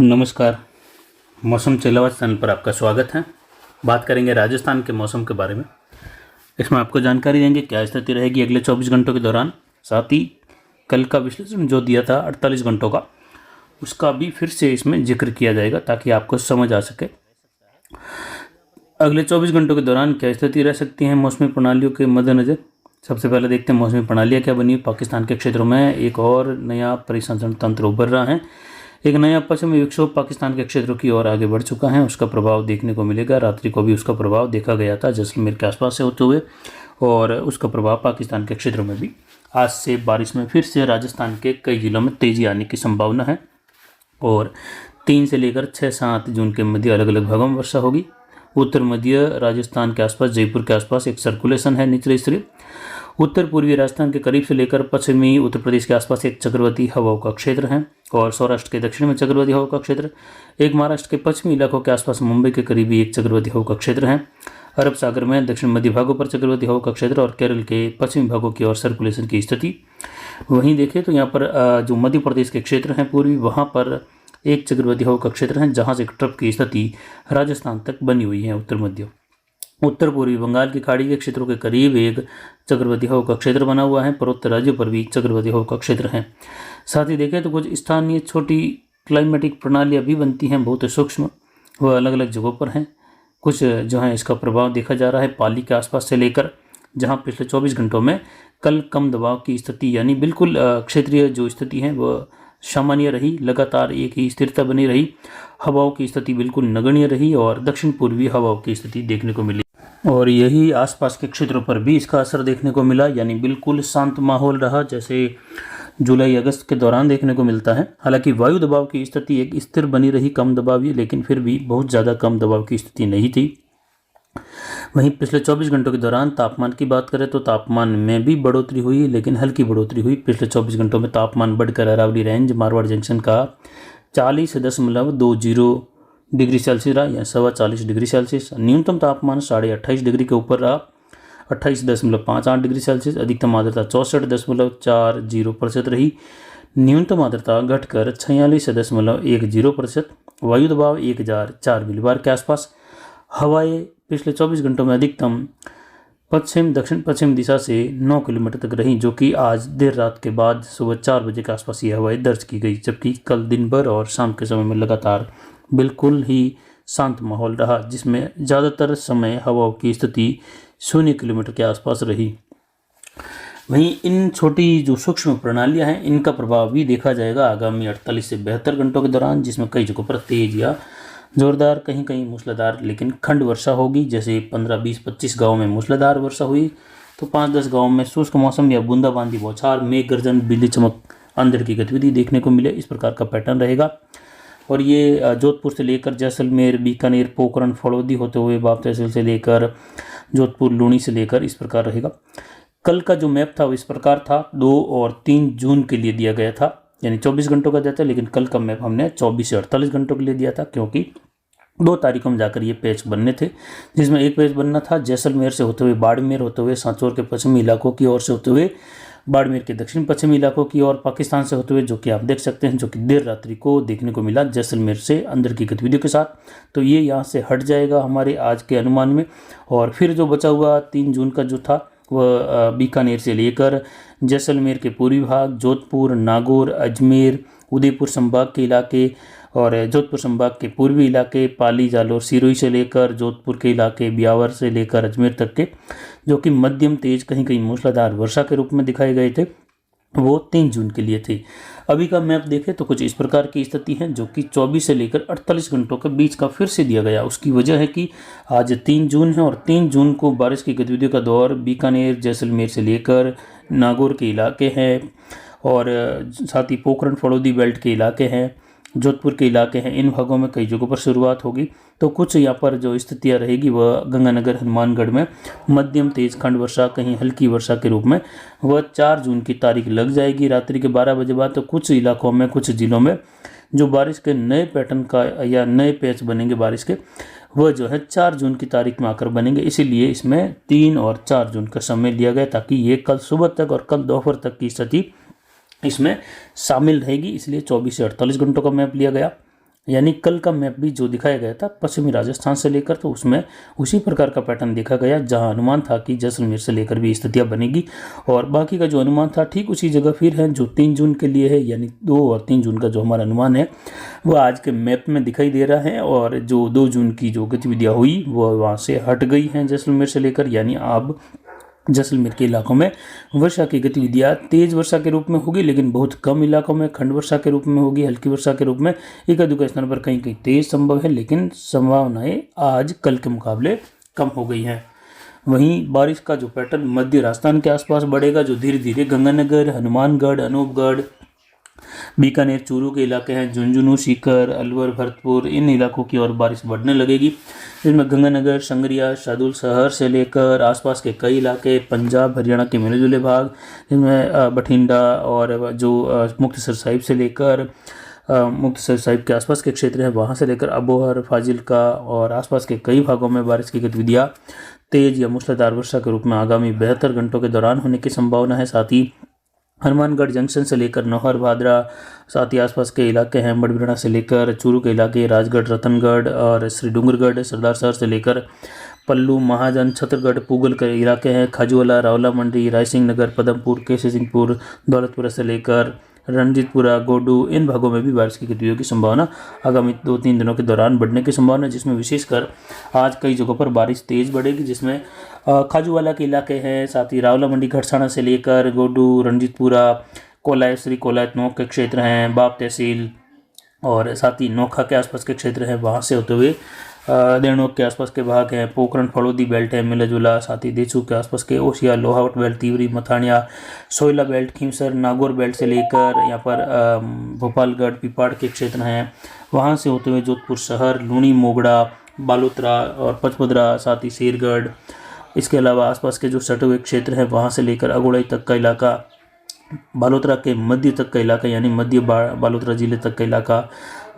नमस्कार। मौसम channel channel पर आपका स्वागत है। बात करेंगे राजस्थान के मौसम के बारे में। इसमें आपको जानकारी देंगे क्या स्थिति रहेगी अगले 24 घंटों के दौरान। साथ ही कल का विश्लेषण जो दिया था 48 घंटों का, उसका भी फिर से इसमें जिक्र किया जाएगा ताकि आपको समझ आ सके अगले 24 घंटों के दौरान क्या स्थिति रह सकती है मौसमी प्रणालियों के मद्देनज़र। सबसे पहले देखते हैं मौसमी प्रणालियाँ क्या बनी। पाकिस्तान के क्षेत्रों में एक और नया परिसंचरण तंत्र उभर रहा है। एक नया पश्चिमी विक्षोभ पाकिस्तान के क्षेत्रों की ओर आगे बढ़ चुका है। उसका प्रभाव देखने को मिलेगा। रात्रि को भी उसका प्रभाव देखा गया था जैसलमेर के आसपास से होते हुए, और उसका प्रभाव पाकिस्तान के क्षेत्रों में भी। आज से बारिश में फिर से राजस्थान के कई जिलों में तेजी आने की संभावना है और 3 से लेकर 6-7 जून के मध्य अलग अलग भागों में वर्षा होगी। उत्तर मध्य राजस्थान के आसपास, जयपुर के आसपास एक सर्कुलेशन है निचले स्तरीय। उत्तर पूर्वी राजस्थान के करीब से लेकर पश्चिमी उत्तर प्रदेश के आसपास एक चक्रवाती हवाओं का क्षेत्र है और सौराष्ट्र के दक्षिण में चक्रवाती हवाओं का क्षेत्र। एक महाराष्ट्र के पश्चिमी इलाकों के आसपास मुंबई के करीबी एक चक्रवाती हवाओं का क्षेत्र है। अरब सागर में दक्षिण मध्य भागों पर चक्रवाती हवाओं का क्षेत्र और केरल के पश्चिमी भागों की ओर सर्कुलेशन की स्थिति। वहीं देखें तो यहाँ पर जो मध्य प्रदेश के क्षेत्र हैं पूर्वी, वहाँ पर एक चक्रवाती हवाओं का क्षेत्र है जहाँ से एक ट्रफ की स्थिति राजस्थान तक बनी हुई है। उत्तर पूर्वी बंगाल की खाड़ी के क्षेत्रों के करीब एक चक्रवाती हवा का क्षेत्र बना हुआ है। पूर्वोत्तर राज्यों पर भी चक्रवाती हवा का क्षेत्र है। साथ ही देखें तो कुछ स्थानीय छोटी क्लाइमेटिक प्रणालियाँ भी बनती हैं, बहुत सूक्ष्म, वह अलग अलग जगहों पर हैं। कुछ जो है इसका प्रभाव देखा जा रहा है पाली के आसपास से लेकर, जहाँ पिछले 24 घंटों में कल कम दबाव की स्थिति यानी बिल्कुल क्षेत्रीय जो स्थिति है वह सामान्य रही। लगातार एक ही स्थिरता बनी रही। हवाओं की स्थिति बिल्कुल नगण्य रही और दक्षिण पूर्वी हवाओं की स्थिति देखने को मिली और यही आसपास के क्षेत्रों पर भी इसका असर देखने को मिला, यानी बिल्कुल शांत माहौल रहा जैसे जुलाई अगस्त के दौरान देखने को मिलता है। हालांकि वायु दबाव की स्थिति एक स्थिर बनी रही, कम दबावी, लेकिन फिर भी बहुत ज़्यादा कम दबाव की स्थिति नहीं थी। वहीं पिछले 24 घंटों के दौरान तापमान की बात करें तो तापमान में भी बढ़ोतरी हुई, लेकिन हल्की बढ़ोतरी हुई। पिछले 24 घंटों में तापमान बढ़कर अरावली रेंज मारवाड़ जंक्शन का 40.20 डिग्री सेल्सियस रहा या 44 डिग्री सेल्सियस। न्यूनतम तापमान 28.5 डिग्री के ऊपर रहा, 28.58 डिग्री सेल्सियस। अधिकतम आर्द्रता 64.40% रही। न्यूनतम आर्द्रता घटकर 46.10%। वायु दबाव 1004 मिलीबार के आसपास। हवाएं पिछले 24 घंटों में अधिकतम पश्चिम दक्षिण पश्चिम दिशा से 9 किलोमीटर तक रहीं, जो कि आज देर रात के बाद सुबह 4 बजे के आसपास ये हवाएं दर्ज की गई। जबकि कल दिन भर और शाम के समय में लगातार बिल्कुल ही शांत माहौल रहा, जिसमें ज़्यादातर समय हवाओं की स्थिति 0 किलोमीटर के आसपास रही। वहीं इन छोटी जो सूक्ष्म प्रणालियां हैं इनका प्रभाव भी देखा जाएगा आगामी 48 से 72 घंटों के दौरान, जिसमें कई जगहों पर तेज या जोरदार, कहीं कहीं मूसलाधार लेकिन खंड वर्षा होगी। जैसे 15, 20, 25 गाँव में मूसलाधार वर्षा हुई तो 5-10 गाँव में शुष्क मौसम या बूंदाबांदी, बौछार, मेघ गर्जन, बिजली चमक, अंधड़ की गतिविधि देखने को मिले। इस प्रकार का पैटर्न रहेगा और ये जोधपुर से लेकर जैसलमेर, बीकानेर, पोखरण, फड़ौदी होते हुए बाप तहसील से लेकर जोधपुर, लूणी से लेकर इस प्रकार रहेगा। कल का जो मैप था वो इस प्रकार था, 2 और 3 जून के लिए दिया गया था, यानी 24 घंटों का दिया था। लेकिन कल का मैप हमने 24 से 48 घंटों के लिए दिया था, क्योंकि 2 तारीखों में जाकर ये पैच बनने थे, जिसमें एक पैच बनना था जैसलमेर से होते हुए बाड़मेर होते हुए सांचौर के पश्चिमी इलाकों की ओर से होते हुए बाड़मेर के दक्षिण पश्चिमी इलाकों की ओर पाकिस्तान से होते हुए, जो कि आप देख सकते हैं, जो कि देर रात्रि को देखने को मिला जैसलमेर से अंदर की गतिविधियों के साथ। तो ये यहाँ से हट जाएगा हमारे आज के अनुमान में। और फिर जो बचा हुआ 3 जून का जो था वह बीकानेर से लेकर जैसलमेर के पूर्वी भाग, जोधपुर, नागौर, अजमेर, उदयपुर संभाग के इलाके और जोधपुर संभाग के पूर्वी इलाके, पाली, जालोर, सिरोही से लेकर जोधपुर के इलाके, ब्यावर से लेकर अजमेर तक के, जो कि मध्यम तेज कहीं कहीं मूसलाधार वर्षा के रूप में दिखाए गए थे, वो 3 जून के लिए थे। अभी का मैप देखें तो कुछ इस प्रकार की स्थिति है, जो कि 24 से लेकर 48 घंटों के बीच का फिर से दिया गया। उसकी वजह है कि आज 3 जून है और 3 जून को बारिश की गतिविधियों का दौर बीकानेर, जैसलमेर से लेकर नागौर के इलाके हैं और साथ ही पोखरण, फड़ौदी बेल्ट के इलाके हैं, जोधपुर के इलाके हैं। इन भागों में कई जगहों पर शुरुआत होगी। तो कुछ यहाँ पर जो स्थितियाँ रहेगी वह गंगानगर, हनुमानगढ़ में मध्यम तेज खंड वर्षा, कहीं हल्की वर्षा के रूप में वह 4 जून की तारीख लग जाएगी रात्रि के 12 बजे बाद। तो कुछ इलाकों में, कुछ जिलों में जो बारिश के नए पैटर्न का या नए पैच बनेंगे बारिश के, वह जो है 4 जून की तारीख में आकर बनेंगे। इसीलिए इसमें 3 और 4 जून का समय लिया गया, ताकि ये कल सुबह तक और कल दोपहर तक की स्थिति इसमें शामिल रहेगी। इसलिए 24 से 48 घंटों का मैप लिया गया। यानी कल का मैप भी जो दिखाया गया था पश्चिमी राजस्थान से लेकर, तो उसमें उसी प्रकार का पैटर्न देखा गया, जहां अनुमान था कि जैसलमेर से लेकर भी स्थितियां बनेगी। और बाकी का जो अनुमान था ठीक उसी जगह फिर है जो 3 जून के लिए है, यानी 2 और 3 जून का जो हमारा अनुमान है वो आज के मैप में दिखाई दे रहा है। और जो 2 जून की जो गतिविधियाँ हुई वो वहाँ से हट गई हैं जैसलमेर से लेकर, यानी अब जैसलमेर के इलाकों में वर्षा की गतिविधियाँ तेज वर्षा के रूप में होगी, लेकिन बहुत कम इलाकों में खंड वर्षा के रूप में होगी, हल्की वर्षा के रूप में एक आध स्थान पर कहीं कहीं तेज संभव है, लेकिन संभावनाएं आज कल के मुकाबले कम हो गई हैं। वहीं बारिश का जो पैटर्न मध्य राजस्थान के आसपास बढ़ेगा, जो धीरे धीरे गंगानगर, हनुमानगढ़, अनूपगढ़, बीकानेर, चूरू के इलाके हैं, झुंझुनू, सीकर, अलवर, भरतपुर, इन इलाकों की ओर बारिश बढ़ने लगेगी, जिसमें गंगानगर, संगरिया, शाहदुल शहर से लेकर आसपास के कई इलाके, पंजाब, हरियाणा के मिले जुले भाग, जिनमें बठिंडा और जो मुक्तसर साहिब से लेकर मुक्तसर साहिब के आसपास के क्षेत्र हैं वहाँ से लेकर अबोहर, फाजिलका और आसपास के कई भागों में बारिश की गतिविधियाँ तेज या मूसलाधार वर्षा के रूप में आगामी 72 घंटों के दौरान होने की संभावना है। साथ ही हनुमानगढ़ जंक्शन से लेकर नौहर, भादरा, साथ ही आसपास के इलाके हैं, बड़बिरना से लेकर चूरू के इलाके, राजगढ़, रतनगढ़ और श्री डूंगरगढ़, सरदार शहर से लेकर पल्लू, महाजन, छतरगढ़, पूगल के इलाके हैं, खाजूवाला, रावला मंडी, रायसिंह नगर, पदमपुर, केसी सिंहपुर, दौलतपुरा से लेकर रणजीतपुरा, गोडू, इन भागों में भी बारिश की गतिविधियों की संभावना आगामी 2-3 दिनों के दौरान बढ़ने की संभावना है, जिसमें विशेषकर आज कई जगहों पर बारिश तेज बढ़ेगी, जिसमें खाजूवाला के इलाके हैं, साथ ही रावला मंडी, घड़साना से लेकर गोडू, रणजीतपुरा, कोलायत, श्री कोलायत नोक के क्षेत्र हैं, बाप तहसील और साथ ही नोखा के आसपास के क्षेत्र हैं, वहाँ से होते हुए देवनोक के आसपास के भाग हैं, पोखरण, फड़ौदी बेल्ट है, मिलाजुला, साथ ही देचू के आसपास के Osian, Lohawat belt, Tiwari, Mathania, सोयला belt, Khinvsar, Nagaur belt से लेकर यहाँ पर भोपालगढ़, पिपाड़ के क्षेत्र हैं, वहाँ से होते हुए जोधपुर शहर, लूणी, मोगड़ा, बालोतरा और पचपदरा, साथ ही शेरगढ़, इसके अलावा आसपास के जो सटे हुए क्षेत्र हैं वहाँ से लेकर अगुड़ाई तक का इलाका, बालोतरा के मध्य तक का इलाका यानी मध्य बालोतरा जिले तक का इलाका,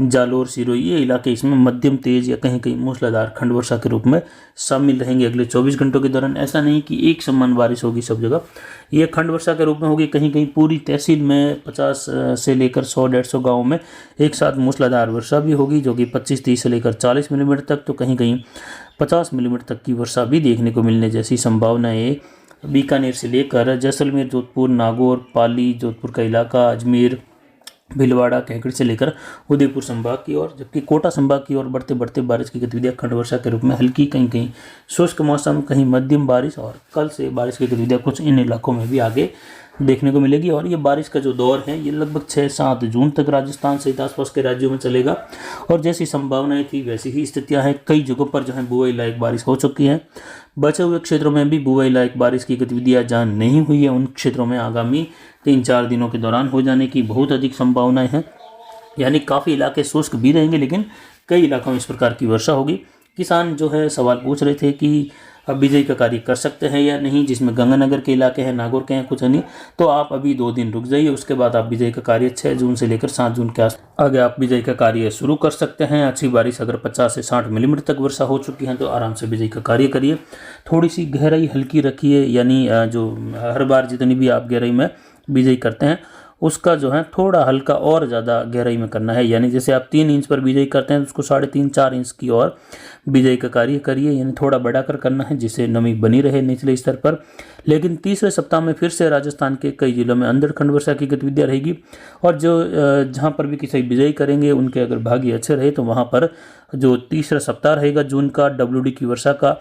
जालोर, सिरोही, ये इलाके इसमें मध्यम तेज या कहीं कहीं मूसलाधार खंड वर्षा के रूप में शामिल रहेंगे अगले 24 घंटों के दौरान। ऐसा नहीं कि एक समान बारिश होगी सब जगह, ये खंड वर्षा के रूप में होगी, कहीं कहीं पूरी तहसील में 50 से लेकर 100-150 गाँव में एक साथ मूसलाधार वर्षा भी होगी, जो कि 25-30 से लेकर 40 मिलीमीटर तक, तो कहीं कहीं 50 मिलीमीटर तक की वर्षा भी देखने को मिलने जैसी संभावना है। बीकानेर से लेकर जैसलमेर, जोधपुर, नागौर, पाली, जोधपुर का इलाका, अजमेर, भीलवाड़ा, कैंकड़ी से लेकर उदयपुर संभाग की ओर, जबकि कोटा संभाग की ओर बढ़ते बढ़ते बारिश की गतिविधियां खंड वर्षा के रूप में हल्की, कहीं कहीं शुष्क मौसम, कहीं मध्यम बारिश, और कल से बारिश की गतिविधियां कुछ इन इलाकों में भी आगे देखने को मिलेगी। और ये बारिश का जो दौर है ये लगभग 6-7 जून तक राजस्थान सहित आसपास के राज्यों में चलेगा, और जैसी संभावनाएं थी वैसी ही स्थितियां हैं। कई जगहों पर जो है बुआई लायक बारिश हो चुकी है, बचे हुए क्षेत्रों में भी बुआई लायक बारिश की गतिविधियां जहाँ नहीं हुई है उन क्षेत्रों में आगामी 3-4 दिनों के दौरान हो जाने की बहुत अधिक संभावनाएं हैं, यानी काफ़ी इलाके शुष्क भी रहेंगे लेकिन कई इलाकों में इस प्रकार की वर्षा होगी। किसान जो है सवाल पूछ रहे थे कि अब बिजाई का कार्य कर सकते हैं या नहीं, जिसमें गंगानगर के इलाके हैं, नागौर के हैं, कुछ नहीं, तो आप अभी 2 दिन रुक जाइए, उसके बाद आप बिजाई का कार्य 6 जून से लेकर 7 जून के आस आगे आप बिजाई का कार्य शुरू कर सकते हैं। अच्छी बारिश अगर 50 से 60 मिलीमीटर तक वर्षा हो चुकी है तो आराम से बिजाई का कार्य करिए। थोड़ी सी गहराई हल्की रखिए, यानी जो हर बार जितनी भी आप गहराई में बिजाई करते हैं उसका जो है थोड़ा हल्का और ज़्यादा गहराई में करना है, यानी जैसे आप 3 इंच पर बिजाई करते हैं तो उसको 3.5-4 इंच की और बिजाई का कार्य करिए, यानी थोड़ा बढ़ाकर करना है जिससे नमी बनी रहे निचले स्तर पर। लेकिन तीसरे सप्ताह में फिर से राजस्थान के कई जिलों में अंधड़ खंड वर्षा की गतिविधियाँ रहेगी, और जो जहाँ पर भी किसी बिजाई करेंगे उनके अगर भाग्य अच्छे रहे तो वहाँ पर जो तीसरा सप्ताह रहेगा जून का WD की वर्षा का,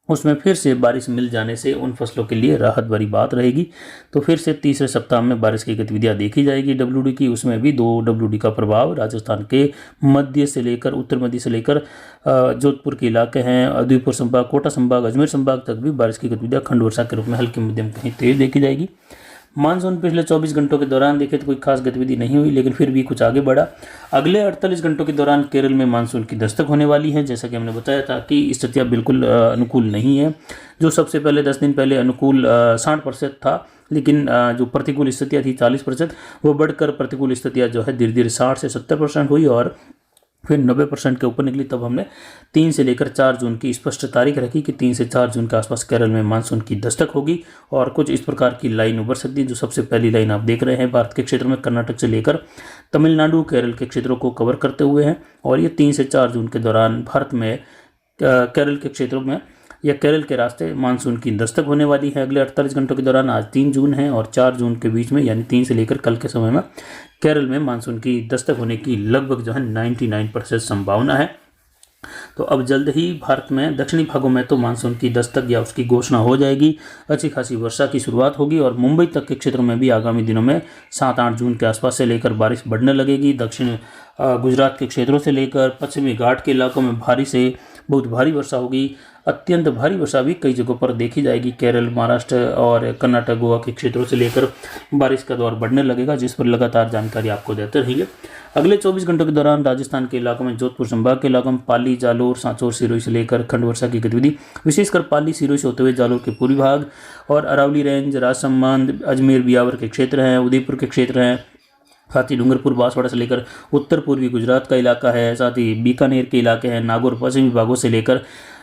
उसमें फिर से बारिश मिल जाने से उन फसलों के लिए राहत भरी बात रहेगी। तो फिर से तीसरे सप्ताह में बारिश की गतिविधियां देखी जाएगी WD की, उसमें भी 2 WD का प्रभाव राजस्थान के मध्य से लेकर उत्तर मध्य से लेकर जोधपुर के इलाके हैं, उदयपुर संभाग, कोटा संभाग, अजमेर संभाग तक भी बारिश की गतिविधियां खंड वर्षा के रूप में हल्की मध्यम कहीं तेज देखी जाएगी। मानसून पिछले 24 घंटों के दौरान देखे तो कोई खास गतिविधि नहीं हुई, लेकिन फिर भी कुछ आगे बढ़ा। अगले 48 घंटों के दौरान केरल में मानसून की दस्तक होने वाली है, जैसा कि हमने बताया था कि स्थितियां बिल्कुल अनुकूल नहीं है। जो सबसे पहले 10 दिन पहले अनुकूल 60% था, लेकिन जो प्रतिकूल स्थितियाँ थी 40%, वो बढ़कर प्रतिकूल स्थितियाँ जो है धीरे धीरे 60 से 70% हुई, और फिर 90% के ऊपर निकली, तब हमने 3 से लेकर 4 जून की स्पष्ट तारीख रखी कि 3 से 4 जून के आसपास केरल में मानसून की दस्तक होगी और कुछ इस प्रकार की लाइन उभर सकती है। जो सबसे पहली लाइन आप देख रहे हैं भारत के क्षेत्र में कर्नाटक से लेकर तमिलनाडु केरल के क्षेत्रों को कवर करते हुए हैं और ये 3 से 4 जून के दौरान भारत में केरल के क्षेत्रों में या केरल के रास्ते मानसून की दस्तक होने वाली है अगले 48 घंटों के दौरान। आज 3 जून है और 4 जून के बीच में यानी 3 से लेकर कल के समय में केरल में मानसून की दस्तक होने की लगभग जो है 99% संभावना है। तो अब जल्द ही भारत में दक्षिणी भागों में तो मानसून की दस्तक या उसकी घोषणा हो जाएगी, अच्छी खासी वर्षा की शुरुआत होगी और मुंबई तक के क्षेत्रों में भी आगामी दिनों में 7-8 जून के आसपास से लेकर बारिश बढ़ने लगेगी। दक्षिण गुजरात के क्षेत्रों से लेकर पश्चिमी घाट के इलाकों में भारी से बहुत भारी वर्षा होगी। अत्यंत भारी वर्षा भी कई जगहों पर देखी जाएगी। केरल, महाराष्ट्र और कर्नाटक, गोवा के क्षेत्रों से लेकर बारिश का दौर बढ़ने लगेगा, जिस पर लगातार जानकारी आपको देते रहेंगे। अगले 24 घंटों के दौरान राजस्थान के इलाकों में, जोधपुर संभाग के इलाकों में पाली, जालोर, सांचौर, सिरोही से लेकर खंड वर्षा की गतिविधि विशेषकर पाली, सिरोही से होते हुए जालोर के पूर्वी भाग और अरावली रेंज, राजसमंद, अजमेर, बियावर के क्षेत्र हैं, उदयपुर के क्षेत्र हैं, साथ ही डूंगरपुर, बांसवाड़ा से लेकर उत्तर पूर्वी गुजरात का इलाका है, साथ ही बीकानेर के इलाके हैं, नागौर पश्चिमी भागों से लेकर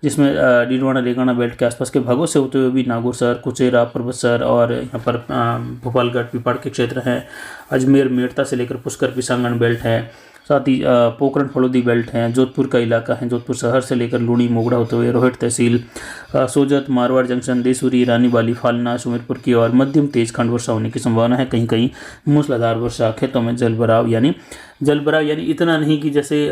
जिसमें डीडवाना रेगाना बेल्ट के आसपास के भागों से होते हुए भी नागौर शहर, कुचेरा, पर्वतसर और यहाँ पर भोपालगढ़, पिपाड़ के क्षेत्र हैं, अजमेर, मेड़ता से लेकर पुष्कर, पिसांगण बेल्ट है, साथ ही पोखरण, फलोदी बेल्ट हैं, जोधपुर का इलाका है, जोधपुर शहर से लेकर लूणी, मोगड़ा होते हुए रोहित तहसील, सोजत, मारवाड़ जंक्शन, देसूरी, रानीबाली, फालना, सुमेरपुर की और मध्यम तेज खंड वर्षा होने की संभावना है। कहीं कहीं मूसलाधार वर्षा, खेतों में जलभराव यानी इतना नहीं कि जैसे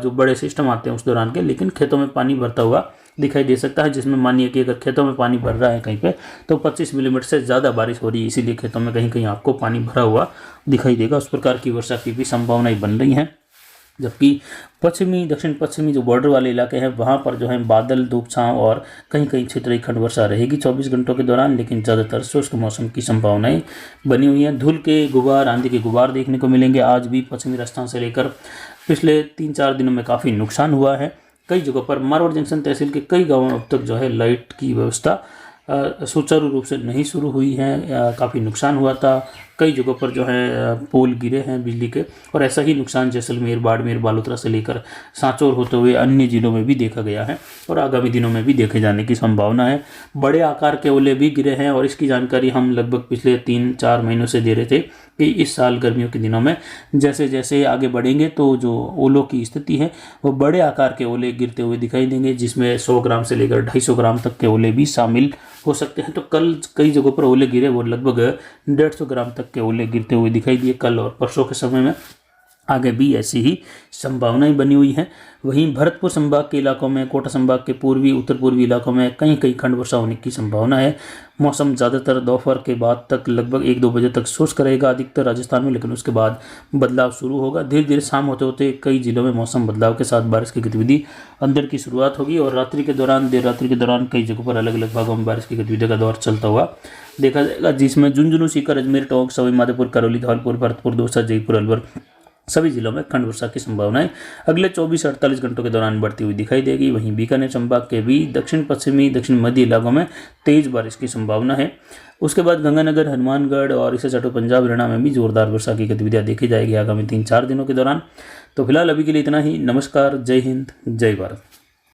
जो बड़े सिस्टम आते हैं उस दौरान के, लेकिन खेतों में पानी भरता हुआ दिखाई दे सकता है, जिसमें मानिए कि अगर खेतों में पानी भर रहा है कहीं पे तो 25 मिलीमीटर से ज़्यादा बारिश हो रही है, इसीलिए खेतों में कहीं कहीं आपको पानी भरा हुआ दिखाई देगा। उस प्रकार की वर्षा की भी संभावनाएं बन रही हैं। जबकि दक्षिण पश्चिमी जो बॉर्डर वाले इलाके हैं वहाँ पर जो है बादल, धूप, छांव और कहीं कहीं क्षेत्रीय खंड वर्षा रहेगी 24 घंटों के दौरान, लेकिन ज़्यादातर शुष्क मौसम की संभावनाएं बनी हुई हैं। धूल के गुबार, आंधी के गुबार देखने को मिलेंगे। आज भी पश्चिमी राजस्थान से लेकर पिछले 3-4 दिनों में काफ़ी नुकसान हुआ है। कई जगहों पर मारवाड़ जंक्शन तहसील के कई गाँवों में अब तक जो है लाइट की व्यवस्था सुचारू रूप से नहीं शुरू हुई है, काफ़ी नुकसान हुआ था। कई जगहों पर जो है पोल गिरे हैं बिजली के और ऐसा ही नुकसान जैसलमेर, बाड़मेर, बालोतरा से लेकर सांचौर होते हुए अन्य जिलों में भी देखा गया है और आगामी दिनों में भी देखे जाने की संभावना है। बड़े आकार के ओले भी गिरे हैं और इसकी जानकारी हम लगभग पिछले 3-4 महीनों से दे रहे थे कि इस साल गर्मियों के दिनों में जैसे जैसे आगे बढ़ेंगे तो जो ओलों की स्थिति है वो बड़े आकार के ओले गिरते हुए दिखाई देंगे, जिसमें 100 ग्राम से लेकर 250 ग्राम तक के ओले भी शामिल हो सकते हैं। तो कल कई जगहों पर ओले गिरे, वो लगभग 150 ग्राम तक के ओले गिरते हुए दिखाई दिए कल और परसों के समय में। आगे भी ऐसी ही संभावनाएं बनी हुई हैं। वहीं भरतपुर संभाग के इलाकों में, कोटा संभाग के पूर्वी, उत्तर पूर्वी इलाकों में कहीं कहीं खंड वर्षा होने की संभावना है। मौसम ज़्यादातर दोपहर के बाद तक लगभग 1-2 बजे तक शुष्क रहेगा अधिकतर राजस्थान में, लेकिन उसके बाद बदलाव शुरू होगा। धीरे धीरे शाम होते होते कई जिलों में मौसम बदलाव के साथ बारिश की गतिविधि अंदर की शुरुआत होगी और देर रात्रि के दौरान कई जगहों पर अलग अलग भागों में बारिश की गतिविधि का दौर चलता हुआ देखा जाएगा, जिसमें झुंझुनू, सीकर, अजमेर, टोंक, सवाई माधोपुर, करौली, धौलपुर, भरतपुर, दौसा, जयपुर, अलवर सभी जिलों में खंड वर्षा की संभावनाएं अगले 24-48 घंटों के दौरान बढ़ती हुई दिखाई देगी। वहीं बीकानेर संभाग के भी दक्षिण पश्चिमी, दक्षिण मध्य इलाकों में तेज बारिश की संभावना है। उसके बाद गंगानगर, हनुमानगढ़ और इससे सटो पंजाब, हरियाणा में भी जोरदार वर्षा की गतिविधियां देखी जाएगी आगामी 3-4 दिनों के दौरान। तो फिलहाल अभी के लिए इतना ही। नमस्कार, जय हिंद, जय भारत।